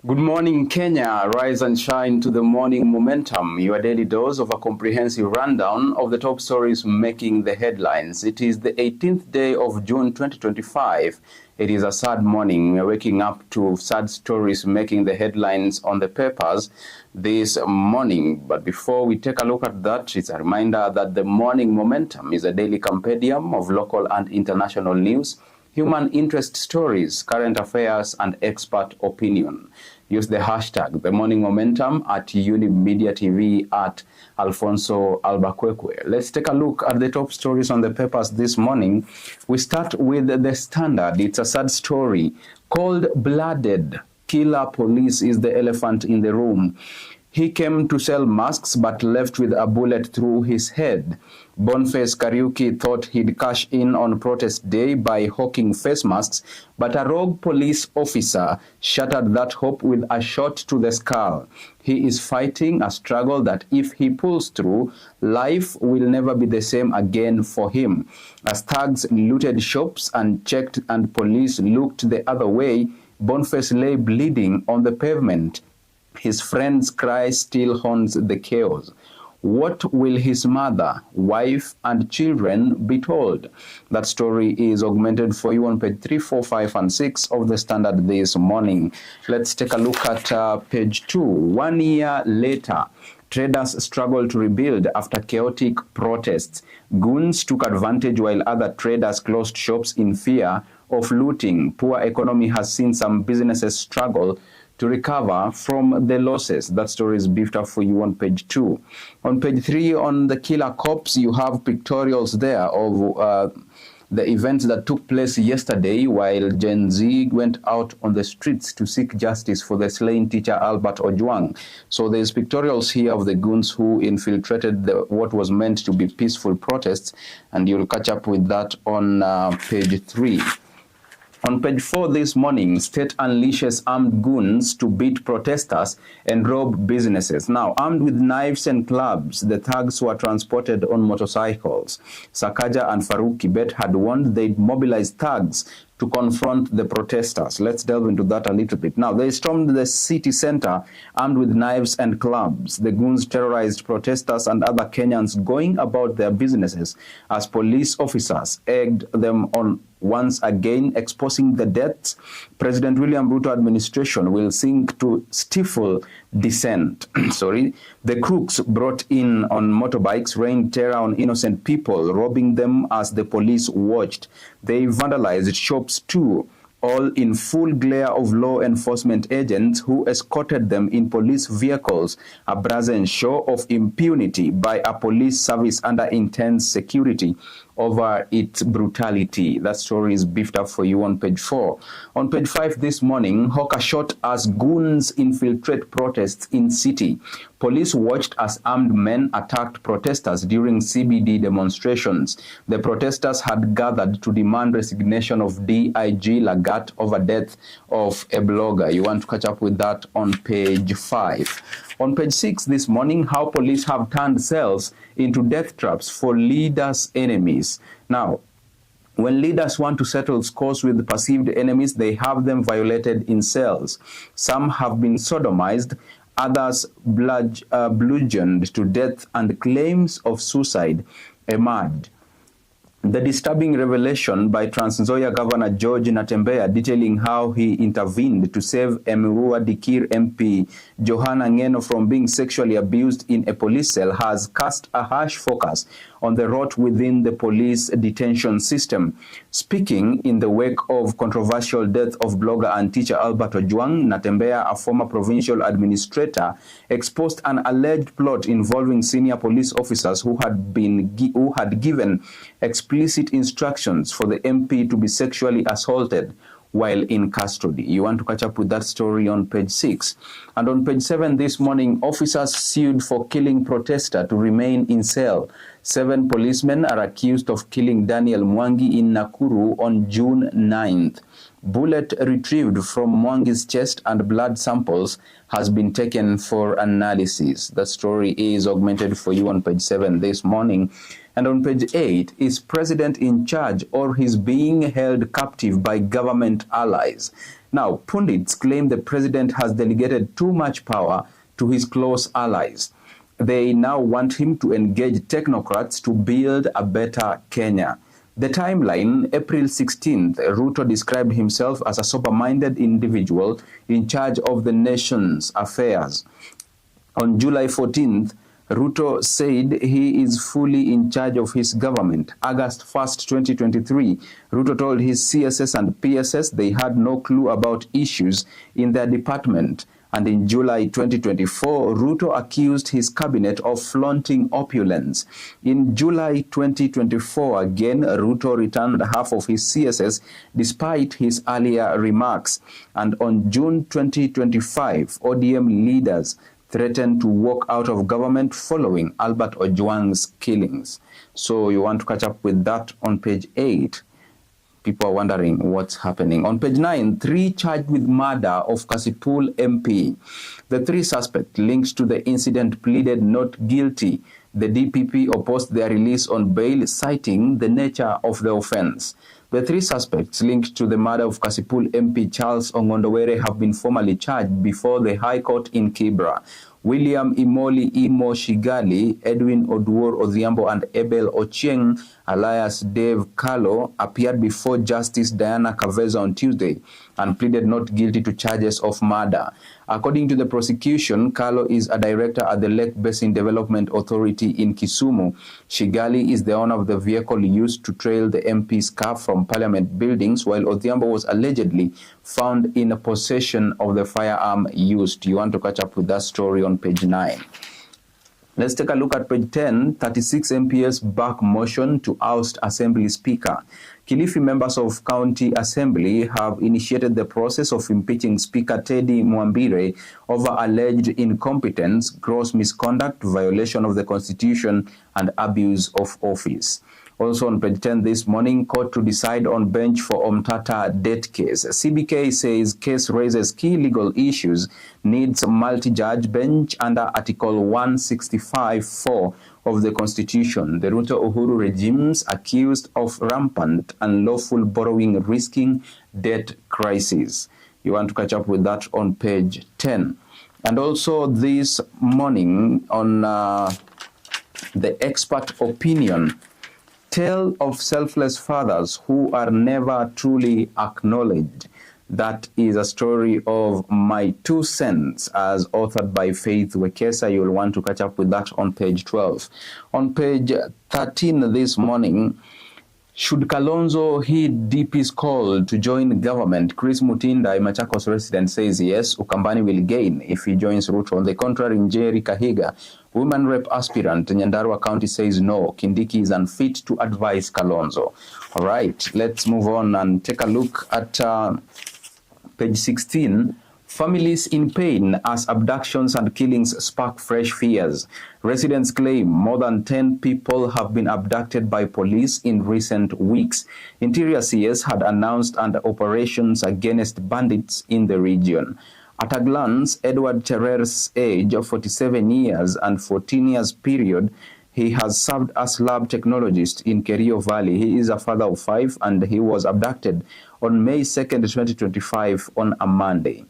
Good morning, Kenya. Rise and shine to the morning momentum, your daily dose of a comprehensive rundown of the top stories making the headlines. It is the 18th day of June 2025. It is a sad morning. We're waking up to sad stories making the headlines on the papers this morning. But before we take a look at that, it's a reminder that the morning momentum is a daily compendium of local and international news, human interest stories, current affairs, and expert opinion. Use the hashtag The Morning Momentum at Younib Media TV at Alphonce Albakwekwe. Let's take a look at the top stories on the papers this morning. We start with the Standard. It's a sad story. Cold-blooded killer police is the elephant in the room. He came to sell masks but left with a bullet through his head. Boniface Kariuki thought he'd cash in on protest day by hawking face masks, but a rogue police officer shattered that hope with a shot to the skull. He is fighting a struggle that if he pulls through, life will never be the same again for him. As thugs looted shops and checked and police looked the other way, Boniface lay bleeding on the pavement. His friend's cry still haunts the chaos. What will his mother, wife, and children be told? That story is augmented for you on page 3, 4, 5, and 6 of the Standard this morning. Let's take a look at page 2. 1 year later, traders struggle to rebuild after chaotic protests. Goons took advantage while other traders closed shops in fear of looting. Poor economy has seen some businesses struggle to recover from the losses. That story is beefed up for you on page 2. On page 3, on the killer cops, you have pictorials there of the events that took place yesterday while Gen Z went out on the streets to seek justice for the slain teacher Albert Ojwang. So there's pictorials here of the goons who infiltrated what was meant to be peaceful protests, and you'll catch up with that on page 3. On page 4 this morning, state unleashes armed goons to beat protesters and rob businesses. Now, armed with knives and clubs, the thugs were transported on motorcycles. Sakaja and Farouk Kibet had warned they'd mobilize thugs to confront the protesters. Let's delve into that a little bit. Now, they stormed the city center armed with knives and clubs. The goons terrorized protesters and other Kenyans going about their businesses as police officers egged them on, once again exposing the debts. President William Ruto administration will seek to stifle dissent. The crooks brought in on motorbikes rained terror on innocent people, robbing them as the police watched. They vandalized shops too, all in full glare of law enforcement agents who escorted them in police vehicles, a brazen show of impunity by a police service under intense security over its brutality. That story is beefed up for you on page 4. On page 5 this morning, hawker shot as goons infiltrate protests in city. Police watched as armed men attacked protesters during CBD demonstrations. The protesters had gathered to demand resignation of DIG Lagat over death of a blogger. You want to catch up with that on page 5. On page 6 this morning, how police have turned cells into death traps for leaders' enemies. Now, when leaders want to settle scores with perceived enemies, they have them violated in cells. Some have been sodomized, others bludgeoned to death, and claims of suicide emerged. The disturbing revelation by Trans Nzoia Governor George Natembeya detailing how he intervened to save Emurua Dikir MP Johanna Ngeno from being sexually abused in a police cell has cast a harsh focus on the rot within the police detention system. Speaking in the wake of controversial death of blogger and teacher Albert Ojwang, Natembeya, a former provincial administrator, exposed an alleged plot involving senior police officers who had given explicit instructions for the MP to be sexually assaulted while in custody. You want to catch up with that story on page 6. And on page 7 this morning, officers sued for killing protester to remain in cell. 7 policemen are accused of killing Daniel Mwangi in Nakuru on June 9th. Bullet retrieved from Mwangi's chest and blood samples has been taken for analysis. The story is augmented for you on page 7 this morning. And on page 8, is president in charge or he's being held captive by government allies? Now, pundits claim the president has delegated too much power to his close allies. They now want him to engage technocrats to build a better Kenya. The timeline, April 16th, Ruto described himself as a sober-minded individual in charge of the nation's affairs. On July 14th, Ruto said he is fully in charge of his government. August 1st, 2023, Ruto told his CSS and PSS they had no clue about issues in their department. And in July 2024, Ruto accused his cabinet of flaunting opulence. In July 2024, again, Ruto returned half of his CSS despite his earlier remarks. And on June 2025, ODM leaders threatened to walk out of government following Albert Ojwang's killings. So you want to catch up with that on page 8. People are wondering what's happening. On page 9, 3 charged with murder of Kasipul MP. The 3 suspects linked to the incident pleaded not guilty. The DPP opposed their release on bail, citing the nature of the offense. The 3 suspects linked to the murder of Kasipul MP Charles Ongondowere have been formally charged before the High Court in Kibra. William Imoli Imo Shigali, Edwin Oduor Odhiambo, and Abel Ochieng, alias Dave Kalo, appeared before Justice Diana Kaveza on Tuesday and pleaded not guilty to charges of murder. According to the prosecution, Kalo is a director at the Lake Basin Development Authority in Kisumu. Shigali is the owner of the vehicle used to trail the MP's car from Parliament buildings, while Odhiambo was allegedly found in possession of the firearm used. You want to catch up with that story on page 9. Let's take a look at page 10. 36 MPs back motion to oust Assembly Speaker. Kilifi members of County Assembly have initiated the process of impeaching Speaker Teddy Mwambire over alleged incompetence, gross misconduct, violation of the Constitution, and abuse of office. Also on page 10 this morning, court to decide on bench for Omtata debt case. CBK says case raises key legal issues, needs multi-judge bench under Article 165(4) of the Constitution. The Ruto Uhuru regimes accused of rampant unlawful borrowing risking debt crisis. You want to catch up with that on page 10. And also this morning on the expert opinion, tale of selfless fathers who are never truly acknowledged. That is a story of My 2 Cents, as authored by Faith Wekesa. You'll want to catch up with that on page 12. On page 13 this morning, should Kalonzo heed DP's call to join government? Chris Mutinda, a Machakos resident, says yes, Ukambani will gain if he joins Ruto. On the contrary, Njeri Kahiga, women rep aspirant in Nyandarua County, says no, Kindiki is unfit to advise Kalonzo. All right, let's move on and take a look at page 16. Families in pain as abductions and killings spark fresh fears. Residents claim more than 10 people have been abducted by police in recent weeks. Interior CS had announced operations against bandits in the region. At a glance, Edward Cherer's age of 47 years and 14 years period, he has served as lab technologist in Kerio Valley. He is a father of 5 and he was abducted on May 2nd, 2025 on a Monday.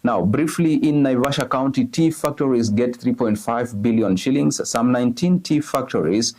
Now, briefly, in Naivasha County, tea factories get 3.5 billion shillings. Some 19 tea factories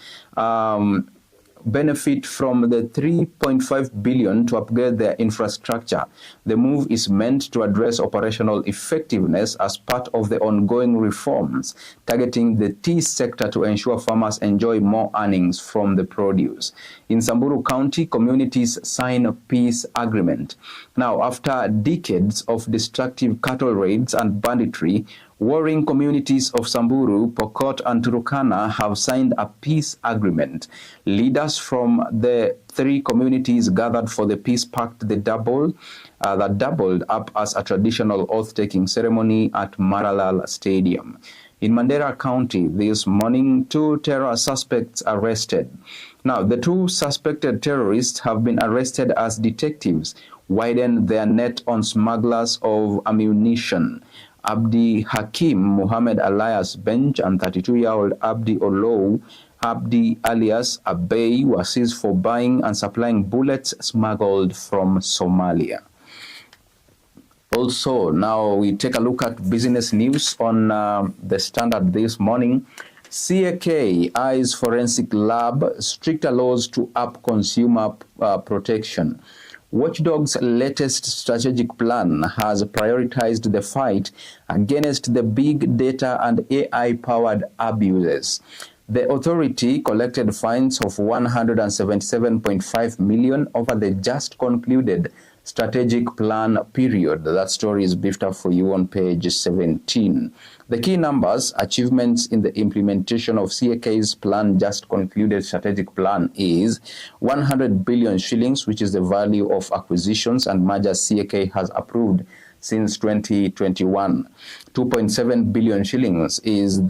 benefit from the 3.5 billion to upgrade their infrastructure. The move is meant to address operational effectiveness as part of the ongoing reforms targeting the tea sector to ensure farmers enjoy more earnings from the produce. In Samburu County, communities sign a peace agreement. Now, after decades of destructive cattle raids and banditry, warring communities of Samburu, Pokot, and Turkana have signed a peace agreement. Leaders from the 3 communities gathered for the peace pact that doubled up as a traditional oath-taking ceremony at Maralal Stadium. In Mandera County this morning, 2 terror suspects arrested. Now, the 2 suspected terrorists have been arrested as detectives widen their net on smugglers of ammunition. Abdi Hakim Muhammad alias Bench and 32-year-old Abdi Olow Abdi alias Abey were seized for buying and supplying bullets smuggled from Somalia. Also, now we take a look at business news on the Standard this morning. CAK eyes forensic lab, stricter laws to up consumer protection. Watchdog's latest strategic plan has prioritized the fight against the big data and AI-powered abuses. The authority collected fines of 177.5 million over the just concluded strategic plan period. That story is beefed up for you on page 17. The key numbers, achievements in the implementation of CAK's plan, just concluded strategic plan, is 100 billion shillings, which is the value of acquisitions and mergers CAK has approved since 2021. 2.7 billion shillings is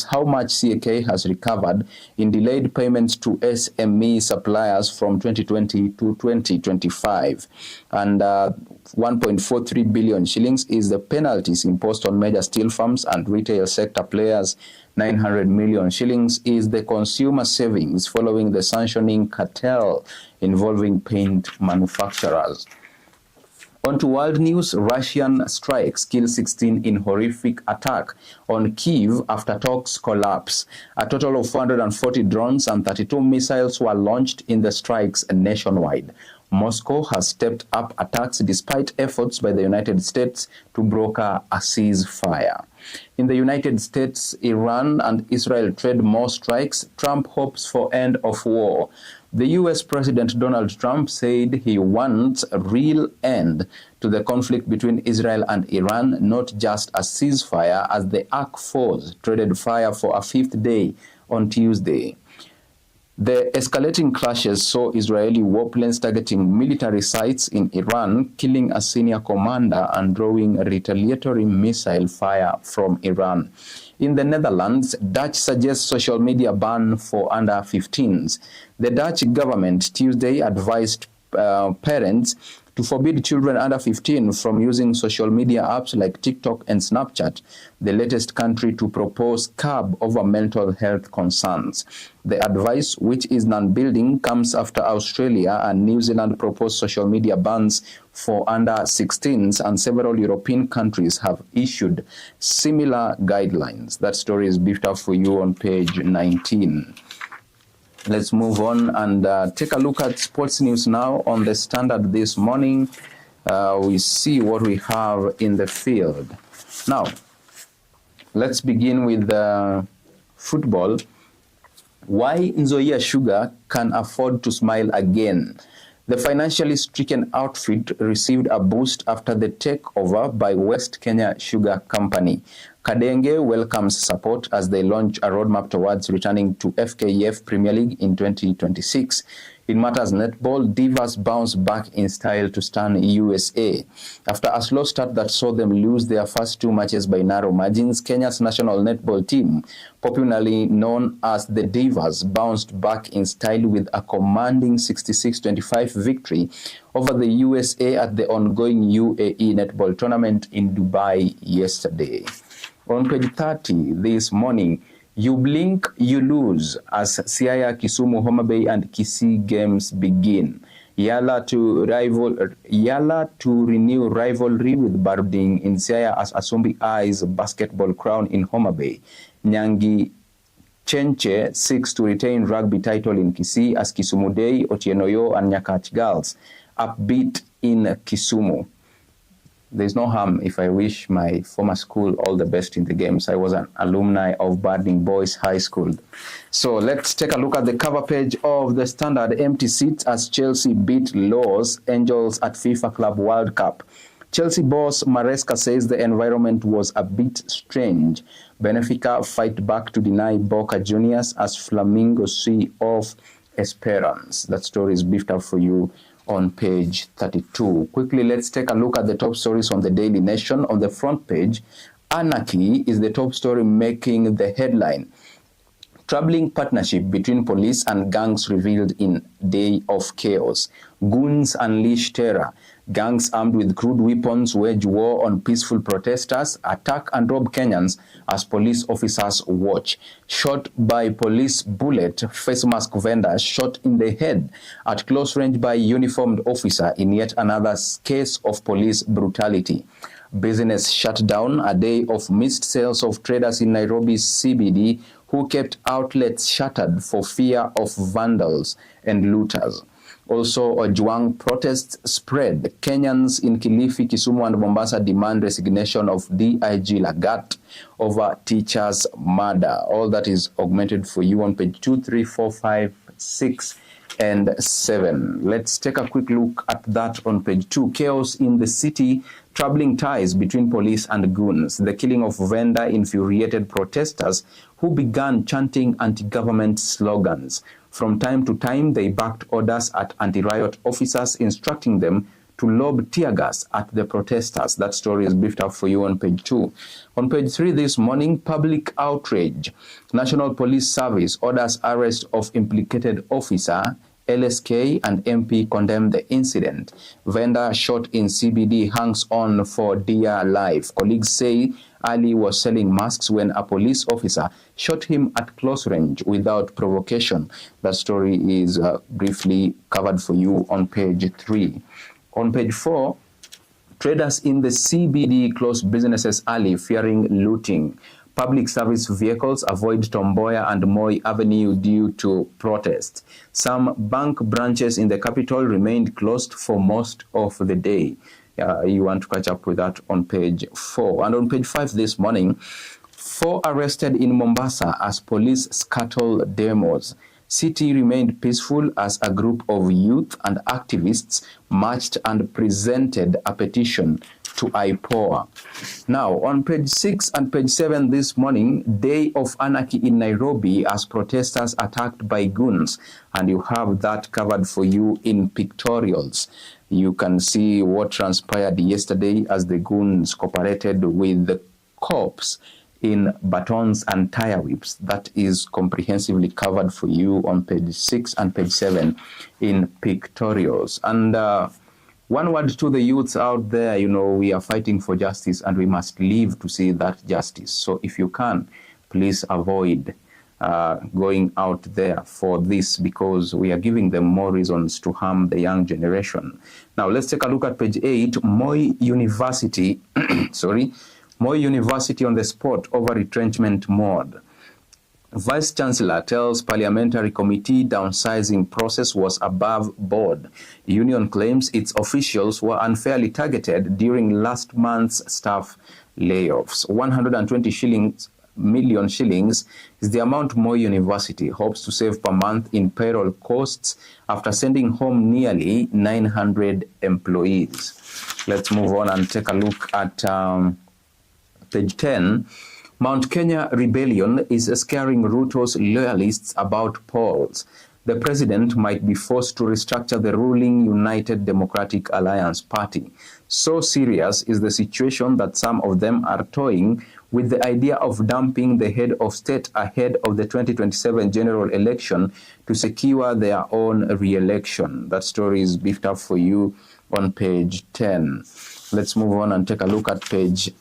how much CAK has recovered in delayed payments to SME suppliers from 2020 to 2025. And 1.43 billion shillings is the penalties imposed on major steel firms and retail sector players. 900 million shillings is the consumer savings following the sanctioning cartel involving paint manufacturers. On to world news, Russian strikes kill 16 in horrific attack on Kyiv after talks collapse. A total of 440 drones and 32 missiles were launched in the strikes nationwide. Moscow has stepped up attacks despite efforts by the United States to broker a ceasefire. In the United States, Iran and Israel trade more strikes. Trump hopes for end of war. The U.S. President Donald Trump said he wants a real end to the conflict between Israel and Iran, not just a ceasefire, as the Ark Force traded fire for a 5th day on Tuesday. The escalating clashes saw Israeli warplanes targeting military sites in Iran, killing a senior commander and drawing retaliatory missile fire from Iran. In the Netherlands, Dutch suggests social media ban for under 15s. The Dutch government Tuesday advised parents to forbid children under 15 from using social media apps like TikTok and Snapchat, the latest country to propose curb over mental health concerns. The advice, which is non-binding, comes after Australia and New Zealand proposed social media bans for under 16s, and several European countries have issued similar guidelines. That story is beefed up for you on page 19. Let's move on and take a look at sports news now on the Standard this morning. We see what we have in the field. Now, let's begin with football. Why Nzoia Sugar can afford to smile again. The financially stricken outfit received a boost after the takeover by West Kenya Sugar Company. Kadenge welcomes support as they launch a roadmap towards returning to FKF Premier League in 2026. In matters netball, Divas bounce back in style to stun USA. After a slow start that saw them lose their first 2 matches by narrow margins, Kenya's national netball team, popularly known as the Divas, bounced back in style with a commanding 66-25 victory over the USA at the ongoing UAE netball tournament in Dubai yesterday. On page 30 this morning, you blink, you lose as Siaya, Kisumu, Homa Bay and Kisii games begin. Yala to renew rivalry with Barding in Siaya as Asumbi eyes basketball crown in Homa Bay. Nyangi Chenche seeks to retain rugby title in Kisii as Kisumu Day, Otienoyo and Nyakach girls upbeat in Kisumu. There's no harm if I wish my former school all the best in the games. I was an alumni of Barding Boys High School. So let's take a look at the cover page of the Standard. Empty seats as Chelsea beat Los Angeles at FIFA Club World Cup. Chelsea boss Maresca says the environment was a bit strange. Benfica fight back to deny Boca Juniors as Flamingo see off Esperance. That story is beefed up for you on page 32. Quickly, let's take a look at the top stories on the Daily Nation. On the front page, Anarchy is the top story making the headline. Troubling partnership between police and gangs revealed in day of chaos. Goons unleash terror. Gangs armed with crude weapons wage war on peaceful protesters, attack and rob Kenyans as police officers watch. Shot by police bullet, face mask vendor shot in the head at close range by uniformed officer in yet another case of police brutality. Business shut down, a day of missed sales of traders in Nairobi's CBD who kept outlets shuttered for fear of vandals and looters. Also, Ojwang protests spread. Kenyans in Kilifi, Kisumu and Mombasa demand resignation of DIG Lagat over teachers' murder. All that is augmented for you on page 2, 3, 4, 5, 6, and 7. Let's take a quick look at that on page 2. Chaos in the city, troubling ties between police and goons. The killing of vendor infuriated protesters who began chanting anti-government slogans. From time to time, they backed orders at anti-riot officers, instructing them to lob tear gas at the protesters. That story is briefed up for you on page 2. On page 3 this morning, public outrage. National Police Service orders arrest of implicated officer. LSK and MP condemn the incident. Vendor shot in CBD hangs on for dear life. Colleagues say Ali was selling masks when a police officer shot him at close range without provocation. That story is briefly covered for you on page 3. On page 4, traders in the CBD close businesses early, fearing looting. Public service vehicles avoid Tomboya and Moi Avenue due to protests. Some bank branches in the capital remained closed for most of the day. You want to catch up with that on page 4. And on page 5 this morning, 4 arrested in Mombasa as police scuttle demos. City remained peaceful as a group of youth and activists marched and presented a petition to IPOA. Now, on page 6 and page 7 this morning, day of anarchy in Nairobi as protesters attacked by goons. And you have that covered for you in pictorials. You can see what transpired yesterday as the goons cooperated with the cops in batons and tire whips. That is comprehensively covered for you on page 6 and page 7 in pictorials. And one word to the youths out there, we are fighting for justice and we must live to see that justice. So if you can, please avoid going out there for this, because we are giving them more reasons to harm the young generation. Now, let's take a look at page 8. Moi University, Moi University on the spot over retrenchment mode. Vice Chancellor tells Parliamentary Committee downsizing process was above board. Union claims its officials were unfairly targeted during last month's staff layoffs. 120 million shillings is the amount Moi University hopes to save per month in payroll costs after sending home nearly 900 employees. Let's move on and take a look at page 10. Mount Kenya rebellion is scaring Ruto's loyalists about polls. The president might be forced to restructure the ruling United Democratic Alliance party. So serious is the situation that some of them are toying with the idea of dumping the head of state ahead of the 2027 general election to secure their own re-election. That story is beefed up for you on page 10. Let's move on and take a look at page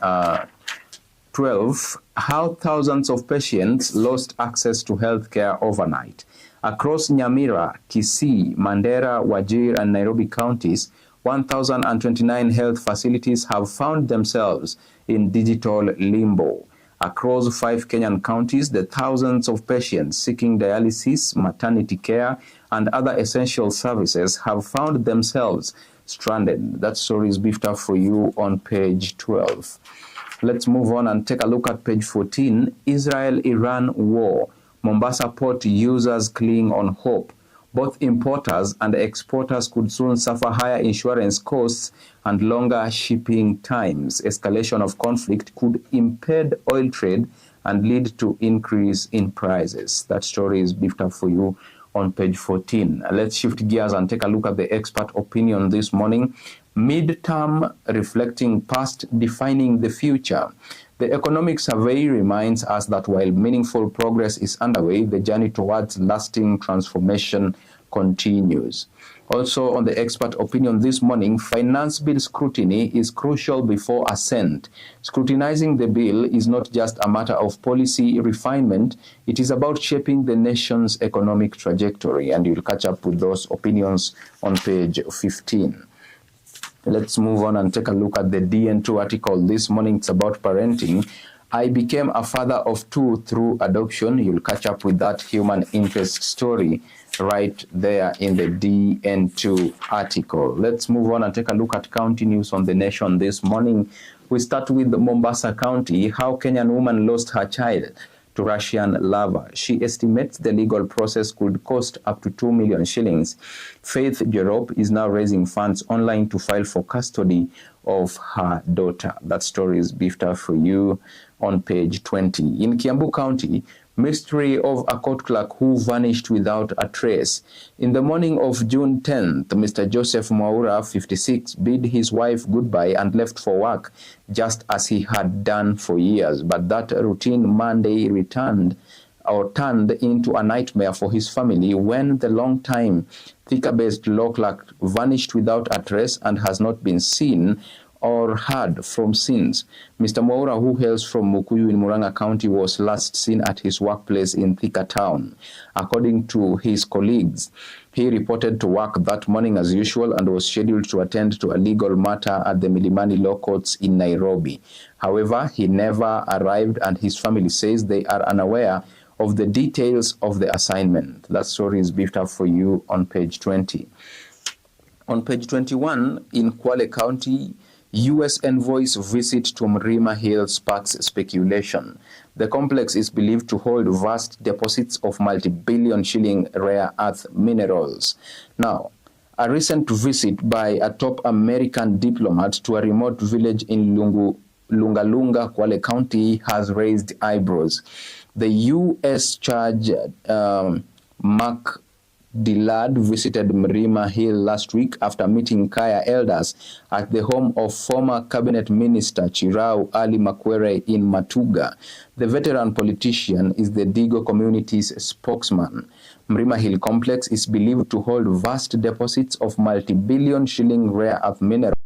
12, how thousands of patients lost access to healthcare overnight. Across Nyamira, Kisii, Mandera, Wajir, and Nairobi counties, 1,029 health facilities have found themselves in digital limbo. Across 5 Kenyan counties, the thousands of patients seeking dialysis, maternity care, and other essential services have found themselves stranded. That story is beefed up for you on page 12. Let's move on and take a look at page 14. Israel-Iran war. Mombasa port users cling on hope. Both importers and exporters could soon suffer higher insurance costs and longer shipping times. Escalation of conflict could impede oil trade and lead to increase in prices. That story is beefed up for you on page 14. Let's shift gears and take a look at the expert opinion this morning. Midterm reflecting past, defining the future. The economic survey reminds us that while meaningful progress is underway, the journey towards lasting transformation continues. Also on the expert opinion this morning, finance bill scrutiny is crucial before assent. Scrutinizing the bill is not just a matter of policy refinement, it is about shaping the nation's economic trajectory, and you'll catch up with those opinions on page 15. Let's move on and take a look at the DN2 article this morning. It's about parenting. I became a father of two through adoption. You'll catch up with that human interest story right there in the DN2 article. Let's move on and take a look at county news on the nation this morning. We start with Mombasa County. How Kenyan woman lost her child to Russian lover. She estimates the legal process could cost up to 2 million shillings. Faith Jerop is now raising funds online to file for custody of her daughter. That story is beefed up for you on page 20. In Kiambu County, mystery of a court clerk who vanished without a trace. In the morning of June 10th, Mr. Joseph Mwaura, 56, bid his wife goodbye and left for work, just as he had done for years. But that routine Monday turned into a nightmare for his family when the long-time Thika-based law clerk vanished without a trace and has not been seen or heard from since. Mr. Mwaura, who hails from Mukuyu in Murang'a County, was last seen at his workplace in Thika town. According to his colleagues, he reported to work that morning as usual and was scheduled to attend to a legal matter at the Milimani Law Courts in Nairobi. However, he never arrived, and his family says they are unaware of the details of the assignment. That story is beefed up for you on page 20. On page 21, in Kwale County, U.S. envoy's visit to Mrima Hill sparks speculation. The complex is believed to hold vast deposits of multi-billion shilling rare earth minerals. Now, a recent visit by a top American diplomat to a remote village in Lungalunga, Kwale County, has raised eyebrows. The U.S. charge Mark Dillard visited Mrima Hill last week after meeting Kaya elders at the home of former cabinet minister Chirau Ali Makwere in Matuga. The veteran politician is the Digo community's spokesman. Mrima Hill complex is believed to hold vast deposits of multi-billion shilling rare earth minerals.